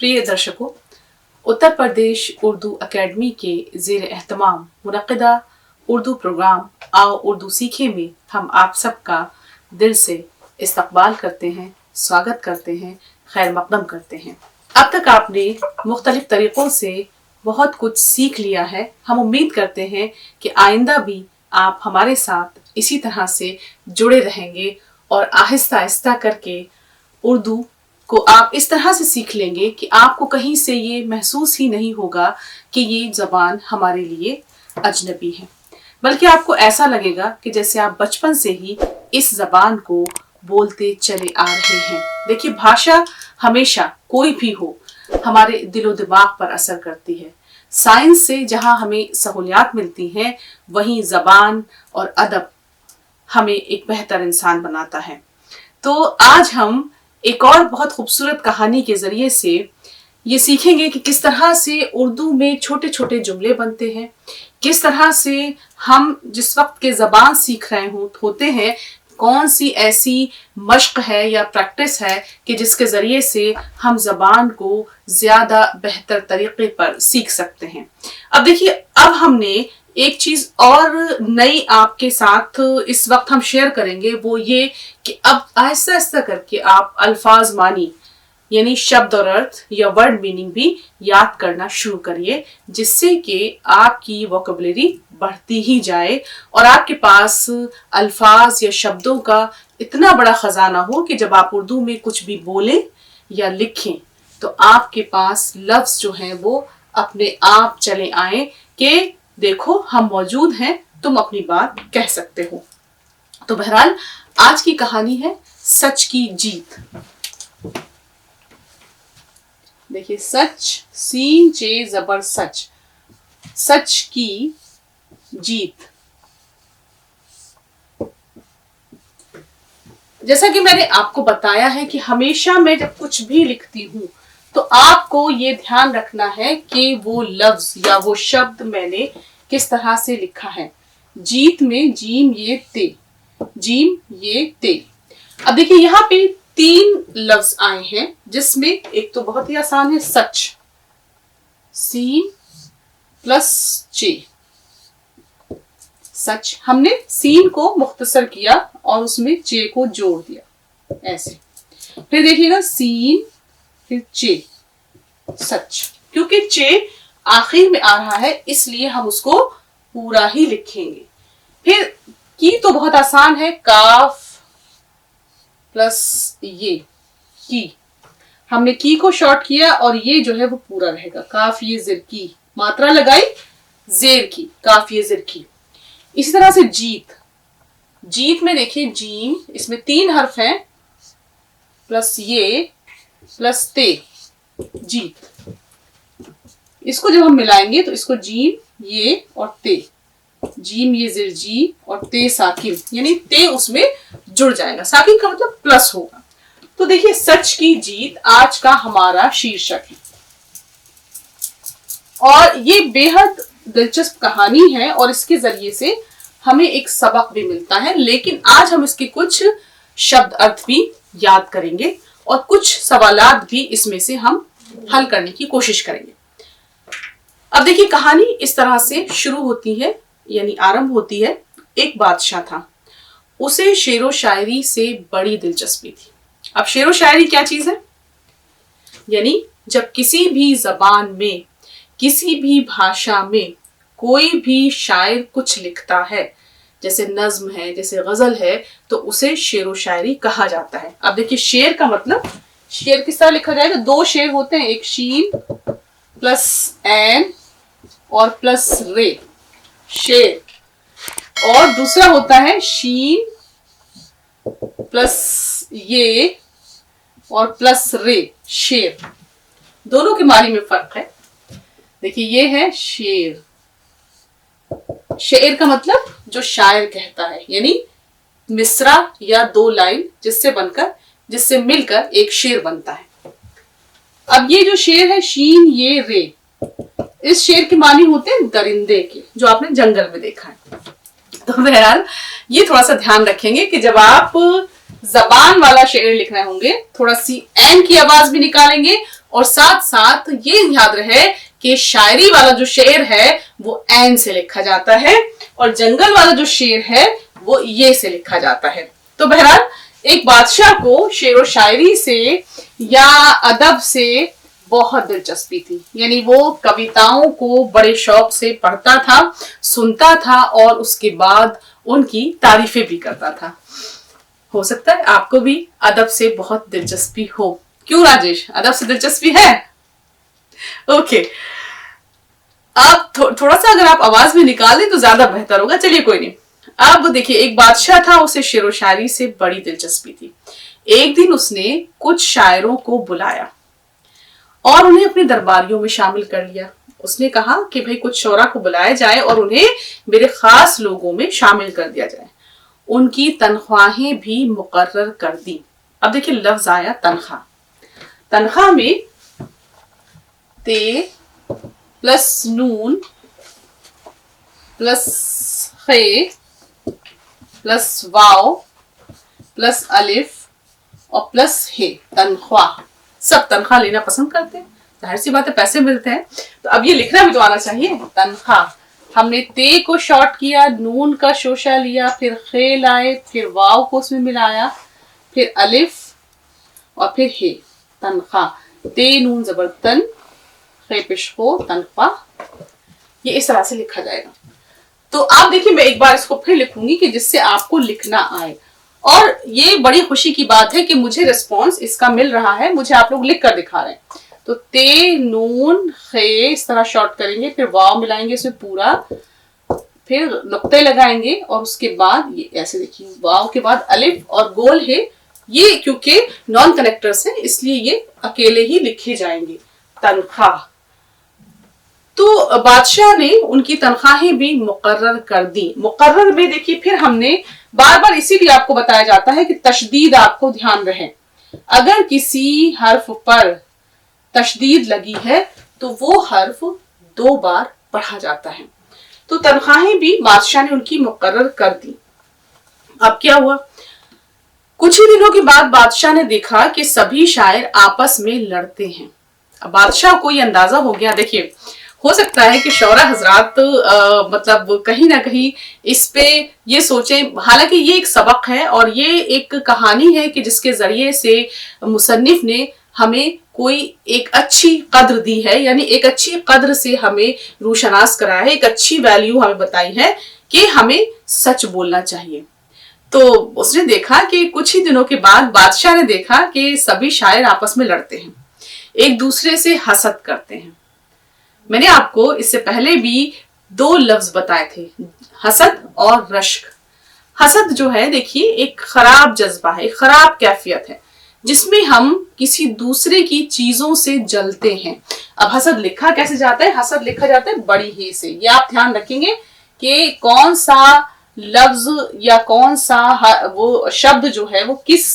प्रिय दर्शकों, उत्तर प्रदेश उर्दू अकेडमी के ज़ेर एहतमाम मुनक़्क़िदा उर्दू प्रोग्राम आओ उर्दू सीखे में हम आप सबका दिल से इस्तकबाल करते हैं, स्वागत करते हैं, खैर मक़दम करते हैं। अब तक आपने मुख्तलिफ तरीक़ों से बहुत कुछ सीख लिया है। हम उम्मीद करते हैं कि आइंदा भी आप हमारे साथ इसी तरह से जुड़े रहेंगे और आहिस्ता आहिस्ता करके उर्दू को आप इस तरह से सीख लेंगे कि आपको कहीं से ये महसूस ही नहीं होगा कि ये ज़बान हमारे लिए अजनबी है, बल्कि आपको ऐसा लगेगा कि जैसे आप बचपन से ही इस ज़बान को बोलते चले आ रहे हैं। देखिए, भाषा हमेशा कोई भी हो हमारे दिलो दिमाग पर असर करती है। साइंस से जहाँ हमें सहूलियात मिलती हैं, वहीं ज़बान और अदब हमें एक बेहतर इंसान बनाता है। तो आज हम एक और बहुत खूबसूरत कहानी के ज़रिए से ये सीखेंगे कि किस तरह से उर्दू में छोटे छोटे जुमले बनते हैं, किस तरह से हम जिस वक्त के ज़बान सीख रहे होते हैं, कौन सी ऐसी मश्क है या प्रैक्टिस है कि जिसके ज़रिए से हम ज़बान को ज़्यादा बेहतर तरीके पर सीख सकते हैं। अब देखिए, अब हमने एक चीज़ और नई आपके साथ इस वक्त हम शेयर करेंगे, वो ये कि अब आहिस्ता आहिस्ता करके आप अल्फाज मानी यानी शब्द और अर्थ या वर्ड मीनिंग भी याद करना शुरू करिए, जिससे कि आपकी वोकैबुलरी बढ़ती ही जाए और आपके पास अल्फाज या शब्दों का इतना बड़ा खजाना हो कि जब आप उर्दू में कुछ भी बोलें या लिखें तो आपके पास लफ्ज जो हैं वो अपने आप चले आए कि देखो हम मौजूद हैं, तुम अपनी बात कह सकते हो। तो बहरहाल आज की कहानी है सच की जीत। देखिए, सच, सीन चे जबर सच, सच की जीत। जैसा कि मैंने आपको बताया है कि हमेशा मैं जब कुछ भी लिखती हूं तो आपको ये ध्यान रखना है कि वो लफ्ज या वो शब्द मैंने किस तरह से लिखा है। जीत में जीम ये ते, जीम ये ते। अब देखिए, यहाँ पे 3 लफ्ज आए हैं, जिसमें एक तो बहुत ही आसान है सच, सीन प्लस चे। सच, हमने सीन को मुख्तसर किया और उसमें चे को जोड़ दिया ऐसे। फिर देखिएगा सीन फिर चे, सच। क्योंकि चे आखिर में आ रहा है इसलिए हम उसको पूरा ही लिखेंगे। फिर की तो बहुत आसान है, काफ प्लस ये की। हमने की को शॉर्ट किया और ये जो है वो पूरा रहेगा, काफ ये जिर की, मात्रा लगाई जेर की, काफ ये जिर की। इसी तरह से जीत, जीत में देखिए जीम, इसमें 3 हर्फ हैं प्लस ये प्लस ते, जीत। इसको जब हम मिलाएंगे तो इसको जीम ये और ते, जीम ये जिर जी और ते साकिन, यानी ते उसमें जुड़ जाएगा। साकिन का मतलब प्लस होगा। तो देखिए, सच की जीत आज का हमारा शीर्षक है और ये बेहद दिलचस्प कहानी है और इसके जरिए से हमें एक सबक भी मिलता है। लेकिन आज हम इसके कुछ शब्द अर्थ भी याद करेंगे और कुछ सवालात भी इसमें से हम हल करने की कोशिश करेंगे। अब देखिए, कहानी इस तरह से शुरू होती है यानी आरंभ होती है। एक बादशाह था, उसे शेरो शायरी से बड़ी दिलचस्पी थी। अब शेरो शायरी क्या चीज है? यानी जब किसी भी जबान में, किसी भी भाषा में कोई भी शायर कुछ लिखता है, जैसे नज्म है, जैसे गजल है, तो उसे शेरो शायरी कहा जाता है। अब देखिए, शेर का मतलब, शेर किस तरह लिखा जाएगा? 2 शेर होते हैं, एक शीन प्लस एन और प्लस रे, शेर, और दूसरा होता है शीन प्लस ये और प्लस रे, शेर। दोनों के मानी में फर्क है। देखिए, ये है शेर। शेर का मतलब जो शायर कहता है, यानी मिसरा या 2 लाइन जिससे मिलकर एक शेर बनता है। अब ये जो शेर है शीन ये रे, इस शेर के मानी होते हैं दरिंदे के, जो आपने जंगल में देखा है। तो बहरहाल ये थोड़ा सा ध्यान रखेंगे कि जब आप जबान वाला शेर लिख रहे होंगे, थोड़ा सी एन की आवाज भी निकालेंगे और साथ साथ ये याद रहे कि शायरी वाला जो शेर है वो ऐन से लिखा जाता है और जंगल वाला जो शेर है वो ये से लिखा जाता है। तो बहरहाल एक बादशाह को शेर व शायरी से या अदब से बहुत दिलचस्पी थी, यानी वो कविताओं को बड़े शौक से पढ़ता था, सुनता था और उसके बाद उनकी तारीफें भी करता था। हो सकता है आपको भी अदब से बहुत दिलचस्पी हो। क्यों राजेश, अदब से दिलचस्पी है? ओके, अब थोड़ा सा अगर आप आवाज में निकाल दें तो ज्यादा बेहतर होगा। चलिए कोई नहीं। अब देखिए, एक बादशाह था, उसे शेर व शायरी से बड़ी दिलचस्पी थी। एक दिन उसने कुछ शायरों को बुलाया और उन्हें अपने दरबारियों में शामिल कर लिया। उसने कहा कि भाई कुछ शोरा को बुलाया जाए और उन्हें मेरे खास लोगों में शामिल कर दिया जाए। उनकी तनख्वाहें भी मुकर्रर कर दी। अब देखिए लफ्ज आया तनख्वाह। तनख्वाह में ते प्लस नून प्लस खे प्लस वाव प्लस अलिफ और प्लस हे, तनख्वाह। सब तनख्वाह लेना पसंद करते हैं, जाहिर सी बात है, पैसे मिलते हैं तो अब ये लिखना भी तो आना चाहिए। तनख्वाह, हमने ते को शॉर्ट किया, नून का शोशा लिया, फिर खे लाए, फिर वाव को उसमें मिलाया, फिर अलिफ और फिर हे, तनख्वाह। ते नून जबर तन, खे पिशको, तनख्वाह। ये इस तरह से लिखा जाएगा। तो आप देखिए, मैं एक बार इसको फिर लिखूंगी कि जिससे आपको लिखना आए। और ये बड़ी खुशी की बात है कि मुझे रिस्पॉन्स इसका मिल रहा है, मुझे आप लोग लिख कर दिखा रहे हैं। तो ते नून खे इस तरह शॉर्ट करेंगे, फिर वाव मिलाएंगे इसमें पूरा, फिर नुक्ते लगाएंगे और उसके बाद ये ऐसे देखिए, वाव के बाद अलिफ और गोल है। ये क्योंकि नॉन कनेक्टर्स हैं इसलिए ये अकेले ही लिखे जाएंगे। तनख्वाह, तो बादशाह ने उनकी तनख्वाहें भी मुकर्रर कर दी। मुकर्रर में देखिए, फिर हमने बार बार इसीलिए आपको बताया जाता है कि तशदीद आपको ध्यान रहे। अगर किसी हर्फ पर तशदीद लगी है तो वो हर्फ 2 बार पढ़ा जाता है। तो तनख्वाहें भी बादशाह ने उनकी मुकर्रर कर दी। अब क्या हुआ, कुछ ही दिनों के बाद बादशाह ने देखा कि सभी शायर आपस में लड़ते हैं। अब बादशाह को ये अंदाजा हो गया। देखिए, हो सकता है कि शौरा हजरात मतलब कहीं ना कहीं इस पे ये सोचें, हालांकि ये एक सबक है और ये एक कहानी है कि जिसके जरिए से मुसन्निफ ने हमें कोई एक अच्छी कद्र दी है, यानी एक अच्छी कद्र से हमें रूशनास कराया है, एक अच्छी वैल्यू हमें बताई है कि हमें सच बोलना चाहिए। तो उसने देखा कि कुछ ही दिनों के बाद बादशाह ने देखा कि सभी शायर आपस में लड़ते हैं, एक दूसरे से हसद करते हैं। मैंने आपको इससे पहले भी 2 लफ्ज बताए थे, हसद और रश्क। हसद जो है देखिए एक खराब जज्बा है, एक खराब कैफियत है जिसमें हम किसी दूसरे की चीजों से जलते हैं। अब हसद लिखा कैसे जाता है? हसद लिखा जाता है बड़ी ही से। ये आप ध्यान रखेंगे कि कौन सा लफ्ज या कौन सा वो शब्द जो है वो किस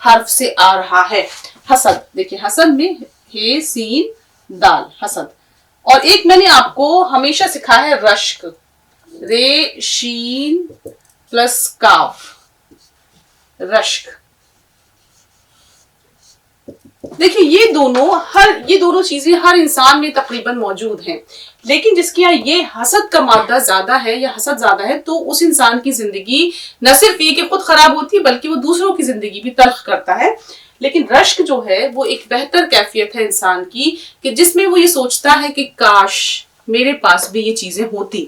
हर्फ से आ रहा है। हसद देखिए, हसद में हे सीन दाल, हसद। और एक मैंने आपको हमेशा सिखाया है रश्क, रे शीन प्लस काफ, रश्क। देखिए ये दोनों चीजें हर इंसान में तकरीबन मौजूद हैं, लेकिन जिसके यहाँ ये हसद का मादा ज्यादा है या हसद ज्यादा है तो उस इंसान की जिंदगी न सिर्फ ये कि खुद खराब होती है बल्कि वो दूसरों की जिंदगी भी तल्ख करता है। लेकिन रश्क जो है वो एक बेहतर कैफियत है इंसान की कि जिसमें वो ये सोचता है कि काश मेरे पास भी ये चीजें होती।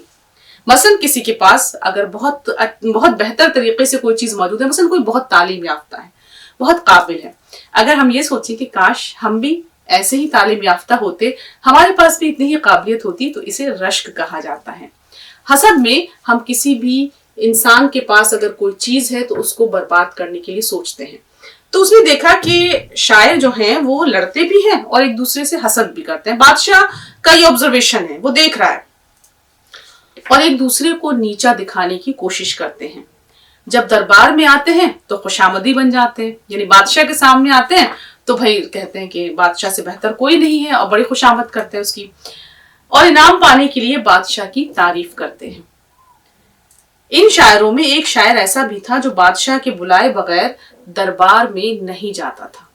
मसलन किसी के पास अगर बहुत बेहतर तरीके से कोई चीज मौजूद है, मसलन कोई बहुत तालीम याफ्ता है, बहुत काबिल है, अगर हम ये सोचें कि काश हम भी ऐसे ही तालीम याफ्ता होते, हमारे पास भी इतनी ही काबिलियत होती, तो इसे रश्क कहा जाता है। हसद में हम किसी भी इंसान के पास अगर कोई चीज है तो उसको बर्बाद करने के लिए सोचते हैं। तो उसने देखा कि शायर जो हैं वो लड़ते भी हैं और एक दूसरे से हसद भी करते हैं। बादशाह का ये ऑब्जर्वेशन है, वो देख रहा है और एक दूसरे को नीचा दिखाने की कोशिश करते हैं। जब दरबार में आते हैं तो खुशामदी बन जाते हैं, यानी बादशाह के सामने आते हैं तो भाई कहते हैं कि बादशाह से बेहतर कोई नहीं है और बड़ी खुशामद करते हैं उसकी, और इनाम पाने के लिए बादशाह की तारीफ करते हैं। इन शायरों में एक शायर ऐसा भी था जो बादशाह के बुलाए बगैर दरबार में नहीं जाता था,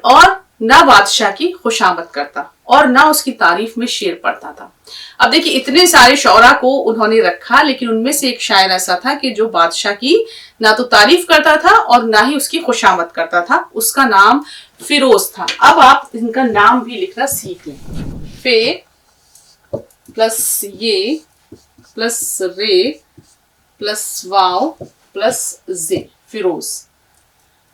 और نہ بادشاہ کی خوشامد کرتا اور نہ उसकी तारीफ में शेर पढ़ता था। अब देखिए इतने सारे शौरा को उन्होंने रखा, लेकिन उनमें से एक शायर ऐसा था कि जो बादशाह की ना तो तारीफ करता था और ना ही उसकी खुशामद करता था। उसका नाम फिरोज था। अब आप इनका नाम भी लिखना सीख लें। फे प्लस ये प्लस रे प्लस वाव प्लस जे, फिरोज।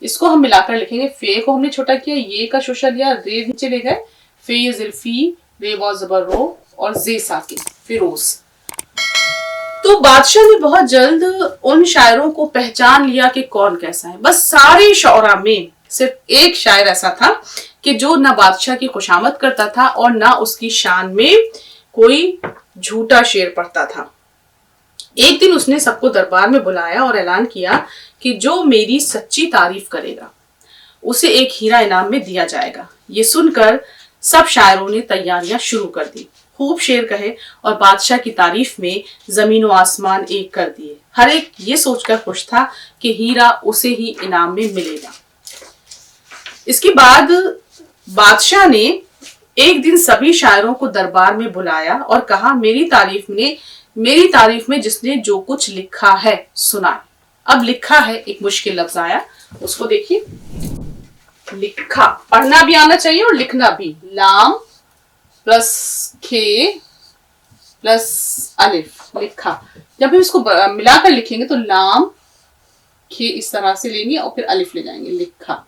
इसको हम मिलाकर लिखेंगे। फे को हमने छोटा किया, ये का शोशा लिया, रे नीचे ले गए, फे ये ज़िल्फी, रे वाव ज़बर रो और जे साकिन, फिरोज। तो बादशाह ने बहुत जल्द उन शायरों को पहचान लिया कि कौन कैसा है। बस सारे शौरा में सिर्फ एक शायर ऐसा था कि जो ना बादशाह की खुशामद करता था और ना उसकी शान में कोई झूठा शेर पढ़ता था। एक दिन उसने सबको दरबार में बुलाया और ऐलान किया कि जो मेरी सच्ची तारीफ करेगा उसे एक हीरा इनाम में दिया जाएगा। ये सुनकर सब शायरों ने तैयारियां शुरू कर दी। खूब शेर कहे और बादशाह की तारीफ में जमीन व आसमान एक कर दिए। हर एक ये सोचकर खुश था कि हीरा उसे ही इनाम में मिलेगा। इसके बाद बादशाह ने एक दिन सभी शायरों को दरबार में बुलाया और कहा, मेरी तारीफ में जिसने जो कुछ लिखा है सुनाए। अब लिखा है एक मुश्किल लफ्ज आया, उसको देखिए। लिखा पढ़ना भी आना चाहिए और लिखना भी। लाम प्लस खे प्लस अलिफ, लिखा। जब हम इसको मिलाकर लिखेंगे तो लाम खे इस तरह से लेंगे और फिर अलिफ ले जाएंगे, लिखा।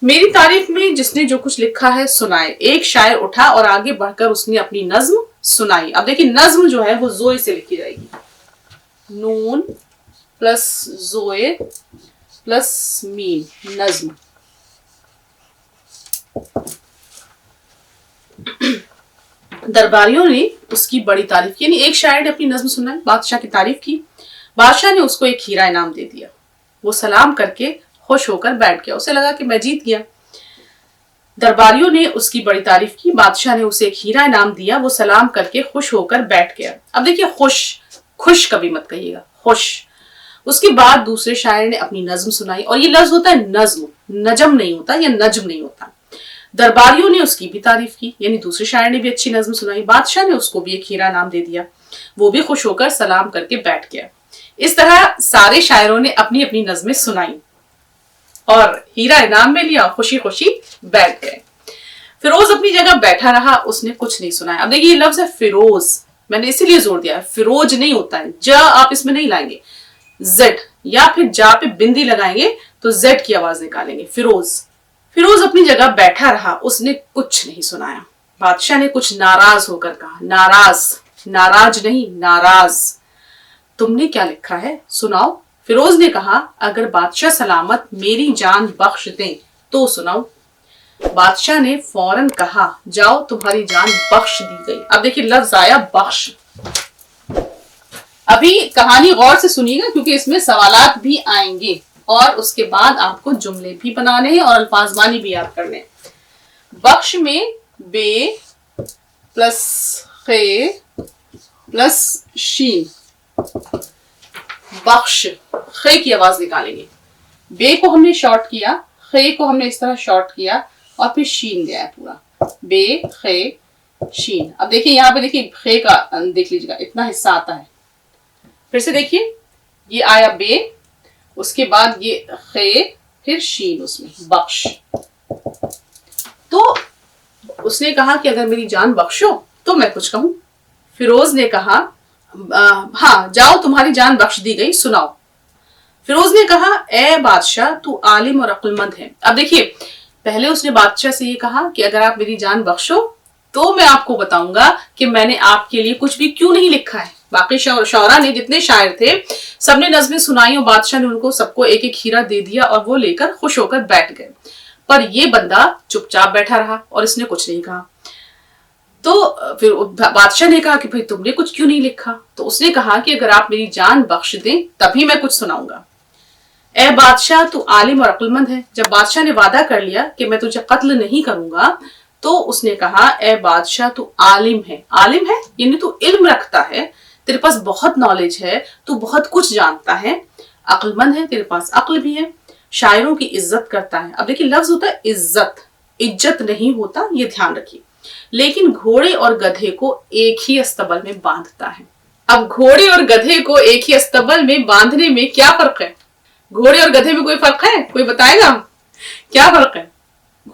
मेरी तारीफ में जिसने जो कुछ लिखा है सुनाए। एक शायर उठा और आगे बढ़कर उसने अपनी नज्म सुनाई। अब देखिए नज्म जो है वो जोए से लिखी जाएगी। नून प्लस जोए प्लस मीम, नज्म। दरबारियों ने उसकी बड़ी तारीफ की, यानी एक शायर ने अपनी नज्म सुनाई, बादशाह की तारीफ की। बादशाह ने उसको एक हीरा इनाम दे दिया। वो सलाम करके खुश होकर बैठ गया। उसे लगा कि मैं जीत गया। दरबारियों ने उसकी बड़ी तारीफ की, बादशाह ने उसे एक हीरा इनाम दिया। वो सलाम करके खुश होकर बैठ गया। अब देखिए खुश कभी मत कहिएगा, खुश। उसके बाद दूसरे शायर ने अपनी नज्म सुनाई, और ये लफ्ज होता है नज्म, नजम नहीं होता या नज्म नहीं होता। दरबारियों ने उसकी भी तारीफ की, यानी दूसरे शायर ने भी अच्छी नज्म सुनाई। बादशाह ने उसको भी एक हीरा इनाम दे दिया। वो भी खुश होकर सलाम करके बैठ गया। इस तरह सारे शायरों ने अपनी अपनी नज्में सुनाई और हीरा इनाम में लिया, खुशी खुशी बैठ गए। फिरोज अपनी जगह बैठा रहा, उसने कुछ नहीं सुनाया। अब देखिए ये लफ्ज है फिरोज, मैंने इसीलिए जोर दिया है, फिरोज नहीं होता है। ज आप इसमें नहीं लाएंगे, जेड, या फिर जा पे बिंदी लगाएंगे तो जेड की आवाज निकालेंगे, फिरोज। फिरोज अपनी जगह बैठा रहा, उसने कुछ नहीं सुनाया। बादशाह ने कुछ नाराज होकर कहा, नाराज नहीं, नाराज। तुमने क्या लिखा है, सुनाओ। फिरोज ने कहा, अगर बादशाह सलामत मेरी जान बख्श दें तो सुनाओ। बादशाह ने फौरन कहा, जाओ तुम्हारी जान बख्श दी गई। अब देखिए लफ्ज आया बख्श। अभी कहानी गौर से सुनिएगा क्योंकि इसमें सवालात भी आएंगे और उसके बाद आपको जुमले भी बनाने हैं और अल्फाजमानी भी याद करने हैं। बख्श में बे प्लस खे प्लस शीन, बख्श। खे की आवाज निकालेंगे। बे को हमने शॉर्ट किया, खे को हमने इस तरह शॉर्ट किया और फिर शीन दिया है पूरा, बे खे शीन। अब देखिए यहाँ पे देखिए खे का देख लीजिएगा, इतना हिस्सा आता है। फिर से देखिए ये आया बे, उसके बाद ये खे, फिर शीन उसमें, बख्श। तो उसने कहा कि अगर मेरी जान बख्शो तो मैं कुछ कहूं। फिरोज ने कहा, हाँ जाओ तुम्हारी जान बख्श दी गई, सुनाओ। फिरोज ने कहा, ए बादशाह तू आलिम और अक्लमंद है। अब देखिए पहले उसने बादशाह से ये कहा कि अगर आप मेरी जान बख्शो तो मैं आपको बताऊंगा कि मैंने आपके लिए कुछ भी क्यों नहीं लिखा है। बाकी शौरा ने, जितने शायर थे, सबने नज़में सुनाई और बादशाह ने उनको सबको एक एक हीरा दे दिया और वो लेकर खुश होकर बैठ गए। पर ये बंदा चुपचाप बैठा रहा और इसने कुछ नहीं कहा। तो फिर बादशाह ने कहा कि भाई तुमने कुछ क्यों नहीं लिखा। तो उसने कहा कि अगर आप मेरी जान बख्श दें तभी मैं कुछ सुनाऊंगा। ए बादशाह तू आलिम और अक्लमंद है। जब बादशाह ने वादा कर लिया कि मैं तुझे कत्ल नहीं करूंगा तो उसने कहा, ए बादशाह तू आलिम है यानी तू इल्म रखता है, तेरे पास बहुत नॉलेज है, तू बहुत कुछ जानता है। अक्लमंद है, तेरे पास अक्ल भी है। شاعروں کی عزت کرتا ہے. اب دیکھیے لفظ ہوتا ہے عزت، عزت نہیں ہوتا، یہ دھیان رکھیے. لیکن گھوڑے اور گدھے کو ایک ہی استبل میں باندھتا ہے. اب گھوڑے اور گدھے کو ایک ہی استبل میں باندھنے میں کیا فرق ہے؟ گھوڑے اور گدھے میں کوئی فرق ہے؟ کوئی بتائے گا کیا فرق ہے؟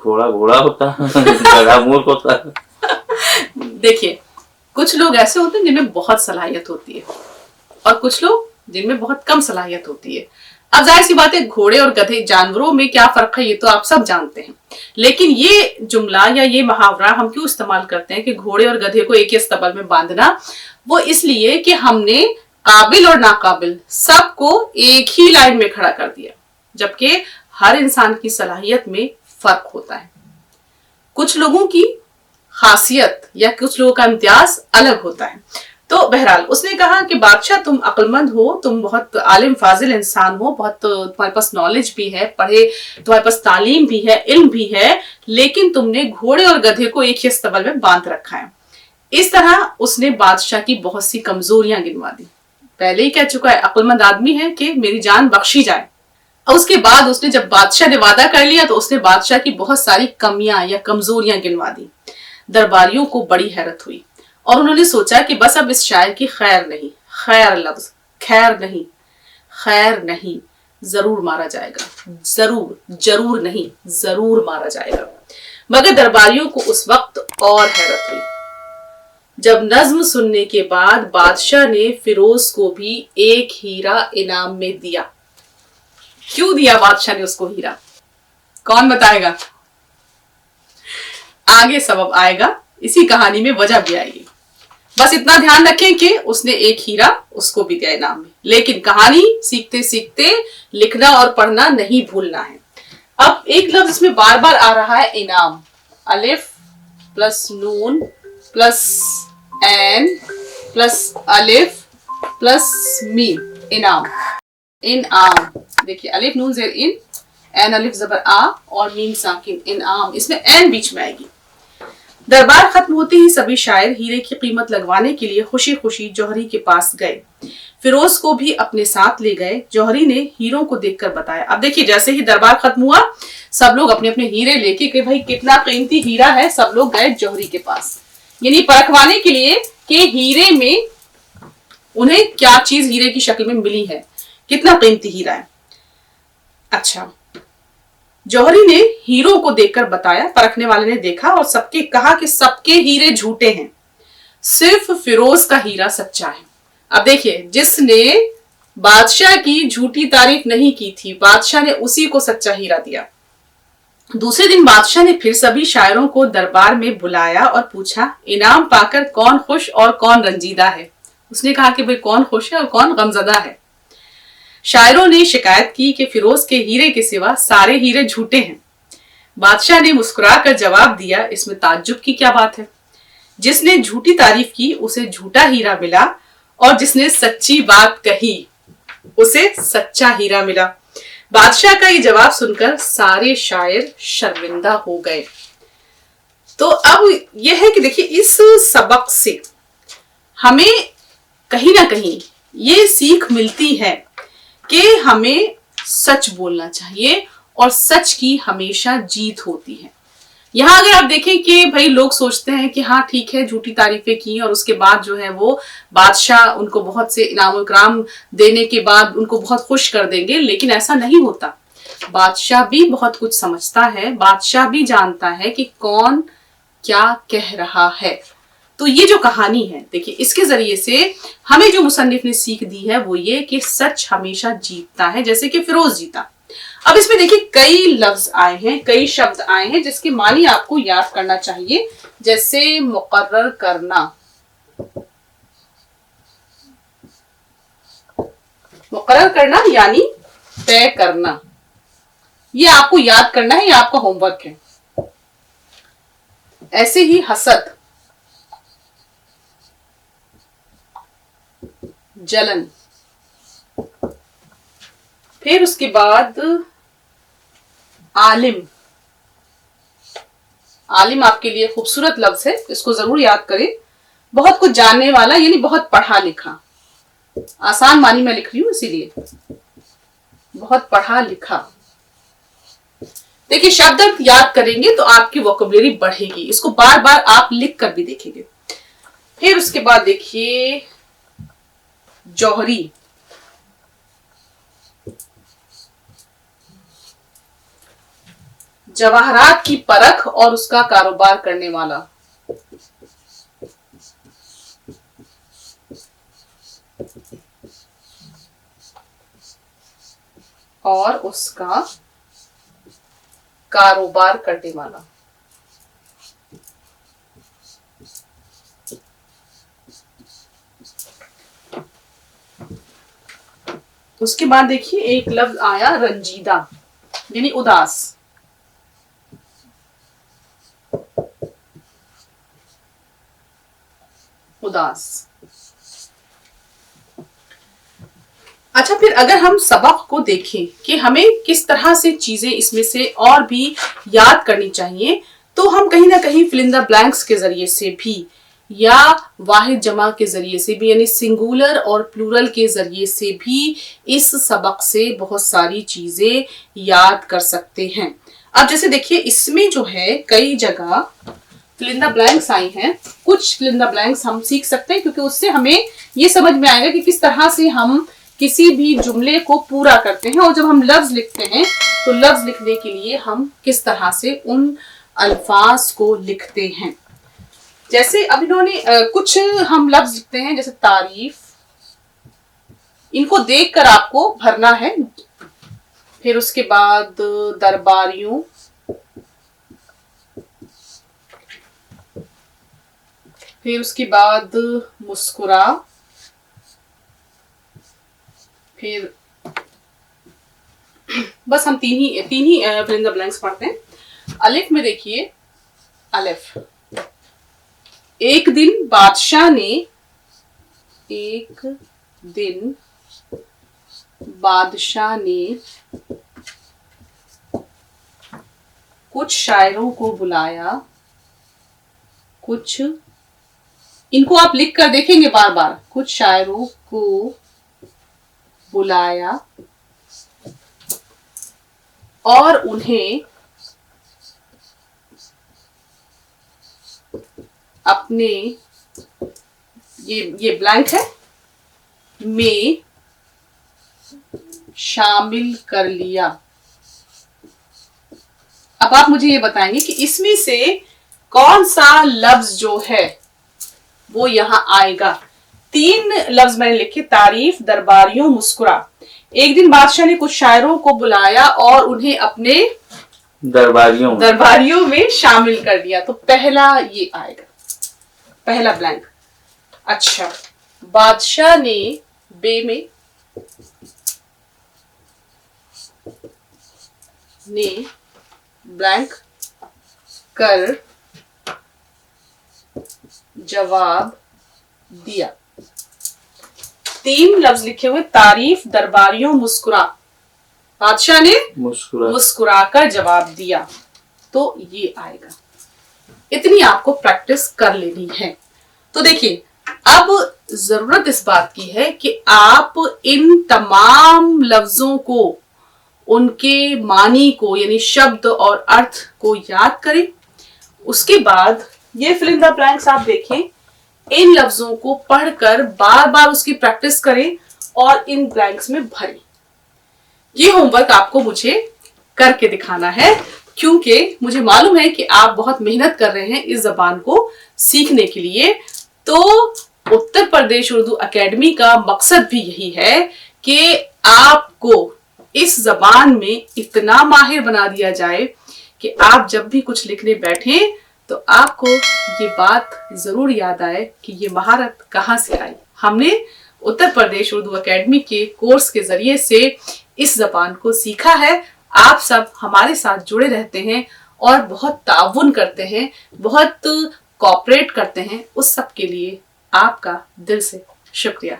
گھوڑا گھوڑا ہوتا ہے، گدھا مورخ ہوتا ہے. دیکھیے کچھ لوگ ایسے ہوتے ہیں جن میں بہت صلاحیت ہوتی ہے اور کچھ لوگ جن میں بہت کم صلاحیت ہوتی ہے. اب ظاہر سی بات ہے گھوڑے اور گدھے جانوروں میں کیا فرق ہے یہ تو آپ سب جانتے ہیں، لیکن یہ جملہ یا یہ محاورہ ہم کیوں استعمال کرتے ہیں کہ گھوڑے اور گدھے کو ایک ہی استبل میں باندھنا؟ وہ اس لیے کہ ہم نے قابل اور ناقابل سب کو ایک ہی لائن میں کھڑا کر دیا، جبکہ ہر انسان کی صلاحیت میں فرق ہوتا ہے. کچھ لوگوں کی خاصیت یا کچھ لوگوں کا امتیاز الگ ہوتا ہے. تو بہرحال اس نے کہا کہ بادشاہ تم عقل مند ہو، تم بہت عالم فاضل انسان ہو، بہت تمہارے پاس نالج بھی ہے، پڑھے، تمہارے پاس تعلیم بھی ہے، علم بھی ہے، لیکن تم نے گھوڑے اور گدھے کو ایک ہی استبل میں باندھ رکھا ہے. اس طرح اس نے بادشاہ کی بہت سی کمزوریاں گنوا دی. پہلے ہی کہہ چکا ہے عقل مند آدمی ہے کہ میری جان بخشی جائے. اور اس کے بعد اس نے جب بادشاہ نے وعدہ کر لیا تو اس نے بادشاہ کی بہت ساری کمیاں یا کمزوریاں گنوا دی. درباریوں کو بڑی حیرت ہوئی اور انہوں نے سوچا کہ بس اب اس شاعر کی خیر نہیں، خیر لفظ، خیر نہیں، خیر نہیں، ضرور مارا جائے گا، ضرور نہیں، ضرور مارا جائے گا. مگر درباریوں کو اس وقت اور حیرت ہوئی جب نظم سننے کے بعد بادشاہ نے فیروز کو بھی ایک ہیرا انعام میں دیا. کیوں دیا بادشاہ نے اس کو ہیرا؟ کون بتائے گا؟ آگے سبب آئے گا، اسی کہانی میں وجہ بھی آئے گی. بس اتنا دھیان رکھیں کہ اس نے ایک ہیرا اس کو بھی دیا انعام میں، لیکن کہانی سیکھتے سیکھتے لکھنا اور پڑھنا نہیں بھولنا ہے. اب ایک لفظ اس میں بار بار آ رہا ہے انعام، الف پلس نون پلس این پلس الف پلس میم، انعام. انعام دیکھیے الف نون زیر ان، این الف زبر آ اور میم ساکن، انعام. اس میں این بیچ میں آئے گی. دربار ختم ہوتے ہی سبھی شاعر ہیرے کی قیمت لگوانے کے لیے خوشی خوشی جوہری کے پاس گئے. فیروز کو بھی اپنے ساتھ لے گئے. جوہری نے ہیروں کو دیکھ کر بتایا. اب دیکھیے جیسے ہی دربار ختم ہوا سب لوگ اپنے اپنے ہیرے لے کے کہ بھائی کتنا قیمتی ہیرا ہے، سب لوگ گئے جوہری کے پاس، یعنی پرکھوانے کے لیے کہ ہیرے میں انہیں کیا چیز ہیرے کی شکل میں ملی ہے، کتنا قیمتی ہیرا ہے. اچھا، جوہری نے ہیروں کو دیکھ کر بتایا. پرکھنے والے نے دیکھا اور سب کے کہا کہ سب کے ہیرے جھوٹے ہیں، صرف فیروز کا ہیرا سچا ہے. اب دیکھیے جس نے بادشاہ کی جھوٹی تعریف نہیں کی تھی، بادشاہ نے اسی کو سچا ہیرا دیا. دوسرے دن بادشاہ نے پھر سبھی شاعروں کو دربار میں بلایا اور پوچھا انعام پا کر کون خوش اور کون رنجیدہ ہے. اس نے کہا کہ بھئی کون خوش ہے اور کون غمزدہ ہے. شاعروں نے شکایت کی کہ فیروز کے ہیرے کے سوا سارے ہیرے جھوٹے ہیں. بادشاہ نے مسکرا کر جواب دیا اس میں تعجب کی کیا بات ہے، جس نے جھوٹی تعریف کی اسے جھوٹا ہیرا ملا اور جس نے سچی بات کہی اسے سچا ہیرا ملا. بادشاہ کا یہ جواب سن کر سارے شاعر شرمندہ ہو گئے. تو اب یہ ہے کہ دیکھیے اس سبق سے ہمیں کہیں نہ کہیں یہ سیکھ ملتی ہے کہ ہمیں سچ بولنا چاہیے اور سچ کی ہمیشہ جیت ہوتی ہے. یہاں اگر آپ دیکھیں کہ بھائی لوگ سوچتے ہیں کہ ہاں ٹھیک ہے جھوٹی تعریفیں کی اور اس کے بعد جو ہے وہ بادشاہ ان کو بہت سے انعام و اکرام دینے کے بعد ان کو بہت خوش کر دیں گے، لیکن ایسا نہیں ہوتا. بادشاہ بھی بہت کچھ سمجھتا ہے، بادشاہ بھی جانتا ہے کہ کون کیا کہہ رہا ہے. تو یہ جو کہانی ہے دیکھیے اس کے ذریعے سے ہمیں جو مصنف نے سیکھ دی ہے وہ یہ کہ سچ ہمیشہ جیتتا ہے، جیسے کہ فیروز جیتا. اب اس میں دیکھیے کئی لفظ آئے ہیں، کئی شبد آئے ہیں جس کے معنی آپ کو یاد کرنا چاہیے، جیسے مقرر کرنا. مقرر کرنا یعنی طے کرنا، یہ آپ کو یاد کرنا ہے، یہ آپ کا ہوم ورک ہے. ایسے ہی حسد، جلن، پھر اس کے بعد عالم. عالم آپ کے لیے خوبصورت لفظ ہے، اس کو ضرور یاد کریں. بہت کچھ جاننے والا یعنی بہت پڑھا لکھا، آسان معنی میں لکھ رہی ہوں اسی لیے بہت پڑھا لکھا. देखिए शब्द अर्थ याद करेंगे तो आपकी वोकैबुलरी बढ़ेगी, इसको बार बार आप लिख कर भी देखेंगे। फिर उसके बाद देखिए जौहरी, जवाहरात की परख और उसका कारोबार करने वाला, और उसका कारोबार करने वाला। उसके बाद देखिए एक लफ्ज आया रंजीदा यानी उदास। उदास। अच्छा, फिर अगर हम सबक को देखें कि हमें किस तरह से चीजें इसमें से और भी याद करनी चाहिए, तो हम कहीं ना कहीं फिल इन द ब्लैंक्स के जरिए से भी या वाहिद जमा के जरिए से भी यानी सिंगुलर और प्लूरल के जरिए से भी इस सबक से बहुत सारी चीजें याद कर सकते हैं। अब जैसे देखिए इसमें जो है कई जगह फिल इन द ब्लैंक्स आई हैं, कुछ फिल इन द ब्लैंक्स हम सीख सकते हैं क्योंकि उससे हमें ये समझ में आएगा कि किस तरह से हम किसी भी जुमले को पूरा करते हैं, और जब हम लफ्ज लिखते हैं तो लफ्ज लिखने के लिए हम किस तरह से उन अल्फाज को लिखते हैं। जैसे अब इन्होंने कुछ हम लफ्ज लिखते हैं जैसे तारीफ, इनको देखकर आपको भरना है। फिर उसके बाद दरबारियों, फिर उसके बाद मुस्कुरा, फिर बस हम तीन ही फिल इन द ब्लैंक्स पढ़ते हैं। अलिफ में देखिए अलिफ, एक दिन बादशाह ने, एक दिन बादशाह ने कुछ शायरों को बुलाया, कुछ, इनको आप लिख कर देखेंगे बार बार, कुछ शायरों को बुलाया और उन्हें अपने, ये ब्लैंक है, में शामिल कर लिया। अब आप मुझे ये बताएंगे कि इसमें से कौन सा लफ्ज जो है वो यहां आएगा। तीन लफ्ज मैंने लिखे, तारीफ, दरबारियों, मुस्कुरा। एक दिन बादशाह ने कुछ शायरों को बुलाया और उन्हें अपने दरबारियों में शामिल कर लिया। तो पहला ये आएगा, पहला ब्लैंक। अच्छा, बादशाह ने, बे में, ने ब्लैंक कर जवाब दिया। तीन लफ्ज लिखे हुए, तारीफ, दरबारियों, मुस्कुरा। बादशाह ने मुस्कुरा कर जवाब दिया, तो ये आएगा। इतनी आपको प्रैक्टिस कर लेनी है। तो देखिए अब जरूरत इस बात की है कि आप इन तमाम लफ्जों को, उनके मानी को यानी शब्द और अर्थ को याद करें। उसके बाद ये फिल इन द ब्लैंक्स आप देखें, इन लफ्जों को पढ़कर बार बार उसकी प्रैक्टिस करें और इन ब्लैंक्स में भरें। ये होमवर्क आपको मुझे करके दिखाना है क्योंकि मुझे मालूम है कि आप बहुत मेहनत कर रहे हैं इस जबान को सीखने के लिए। तो उत्तर प्रदेश उर्दू एकेडमी का मकसद भी यही है कि आपको इस जबान में इतना माहिर बना दिया जाए कि आप जब भी कुछ लिखने बैठे तो आपको ये बात जरूर याद आए कि ये महारत कहाँ से आई। हमने उत्तर प्रदेश उर्दू एकेडमी के कोर्स के जरिए से इस जबान को सीखा है। आप सब हमारे साथ जुड़े रहते हैं और बहुत ताउन करते हैं, बहुत कोऑपरेट करते हैं। उस सब के लिए आपका दिल से शुक्रिया।